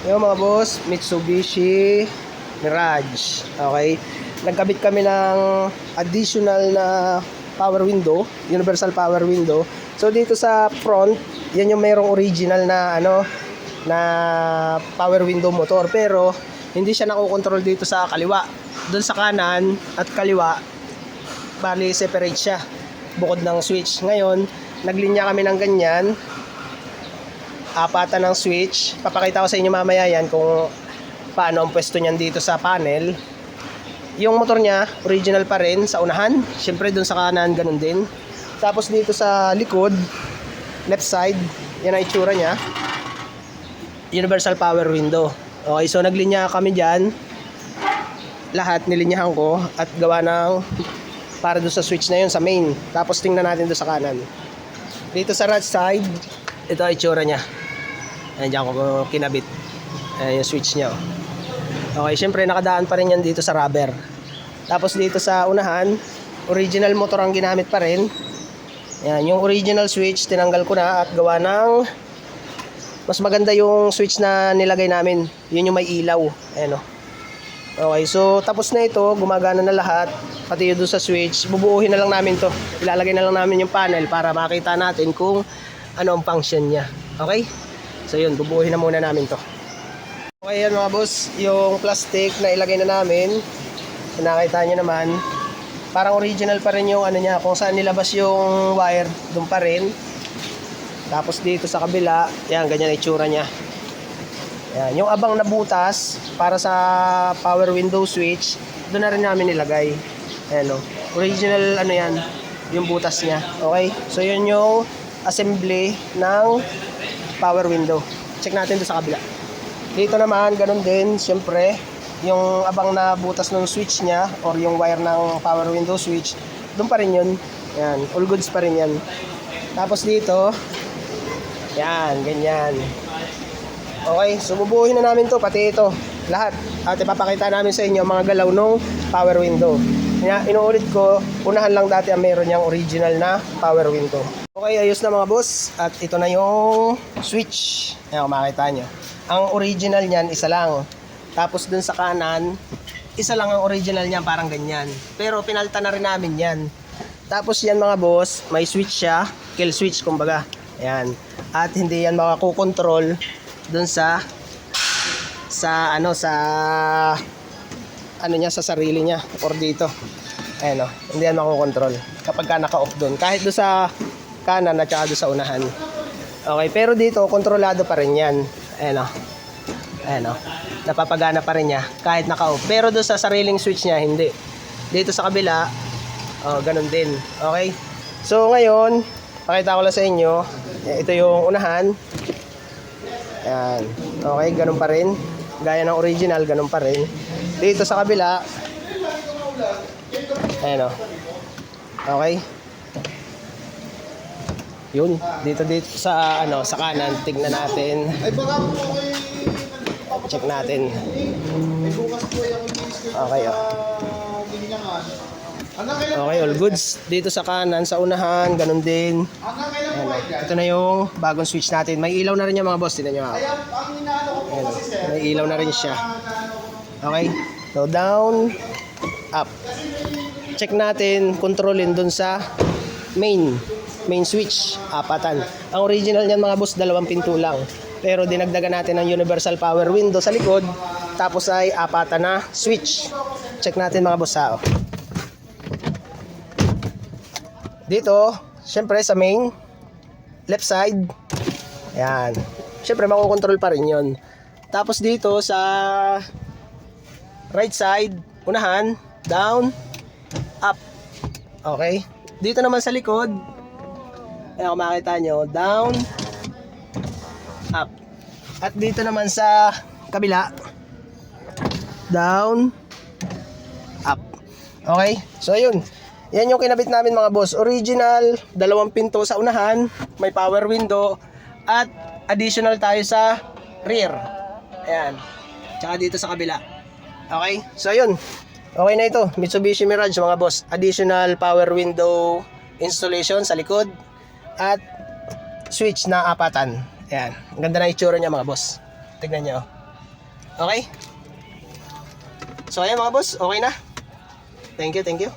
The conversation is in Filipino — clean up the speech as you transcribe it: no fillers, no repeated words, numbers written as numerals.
Yung mga boss, Mitsubishi Mirage. Okay. Nagkabit kami ng additional na power window, universal power window. So dito sa front, yan yung mayroong original na na power window motor, pero hindi siya nakokontrol dito sa kaliwa. Doon sa kanan at kaliwa, bali separate siya bukod ng switch. Ngayon, naglinya kami ng ganyan, apatan ng switch. Papakita ko sa inyo mamaya yan kung paano ang pwesto niyan dito sa panel. Yung motor niya, original pa rin sa unahan. Siyempre dun sa kanan, ganun din. Tapos dito sa likod, left side, yan ang itsura niya. Universal power window. Okay, so naglinya kami dyan. Lahat nilinyahan ko at gawa ng para doon sa switch na yun sa main. Tapos tingnan natin doon sa kanan. Dito sa right side, ito ang itsura niya. Ayan, dyan ko kinabit. Ayan yung switch niya. Okay, syempre nakadaan pa rin yan dito sa rubber. Tapos dito sa unahan, original motor ang ginamit pa rin. Ayan, yung original switch tinanggal ko na at gawa ng mas maganda yung switch na nilagay namin. Yun yung may ilaw. Ayan o. Okay, so tapos na ito, gumagana na lahat. Pati yung sa switch, bubuuhin na lang namin to. Ilalagay na lang namin yung panel para makita natin kung ano ang function niya. Okay? So yun, bubuuhin na muna namin to. Okay yan mga boss, yung plastic na ilagay na namin, nakita nyo naman, parang original pa rin yung ano niya, kung saan nilabas yung wire, doon pa rin. Tapos dito sa kabila, yan, ganyan ang itsura niya. Yan, yung abang na butas para sa power window switch, doon na rin namin nilagay. Ayan o, original ano yan, yung butas niya. Okay, so yun yung assembly ng power window. Check natin doon sa kabila. Dito naman, ganun din, siyempre, yung abang na butas ng switch niya or yung wire ng power window switch, doon pa rin yun. Yan, all goods pa rin yan. Tapos dito, yan, ganyan. Okay, so bubuuhin na namin to, pati ito, lahat. At ipapakita namin sa inyo mga galaw ng power window. Inuulit ko, unahan lang dati ang meron niyang original na power window. Okay, ayos na mga boss. At ito na yung switch. Ayan, kung makita nyo. Ang original niyan, isa lang. Tapos dun sa kanan, isa lang ang original niyan, parang ganyan. Pero pinalitan na rin namin yan. Tapos yan mga boss, may switch siya, kill switch kumbaga. Ayan. At hindi yan makakokontrol dun sa niya, sa sarili niya or dito. Ayan o, hindi yan makakokontrol kapag ka naka-off dun. Kahit dun sa kanan at saka dun sa unahan. Okay, pero dito, kontrolado pa rin yan. Ayan o. Ayan o. Napapagana pa rin niya kahit naka-off. Pero doon sa sariling switch niya, hindi. Dito sa kabila, ganun din. Okay? So ngayon, pakita ko lang sa inyo. Ito yung unahan. Ayan. Okay, ganun pa rin. Gaya ng original, ganun pa rin. Dito sa kabila, ayan o. Okay? Yun, dito sa sa kanan, tignan natin. Check natin. Okay, okay, all goods. Dito sa kanan, sa unahan, ganun din. Ayan, ito na yung bagong switch natin. May ilaw na rin yung mga boss, tignan nyo. Ayan, may ilaw na rin siya. Okay, so down, up. Check natin, kontrolin dun sa main switch, apatan. Ang original niyan mga boss, 2 pinto lang. Pero dinagdagan natin ng universal power window sa likod. Tapos ay apatan na switch. Check natin mga boss ha. Dito, syempre sa main, left side. Ayan. Syempre makokontrol pa rin yun. Tapos dito sa right side, unahan, down, up. Okay. Dito naman sa likod, ayan, kung makita nyo, down, up. At dito naman sa kabila, down, up. Okay? So ayun, yan yung kinabit namin mga boss. Original, 2 pinto sa unahan, may power window, at additional tayo sa rear. Ayan. Tsaka dito sa kabila. Okay? So ayun, okay na ito, Mitsubishi Mirage mga boss. Additional power window installation sa likod at switch na apatan. Ayan, ang ganda na itsura niya mga boss. Tignan nyo. Okay? So ayan mga boss, okay na. Thank you, thank you.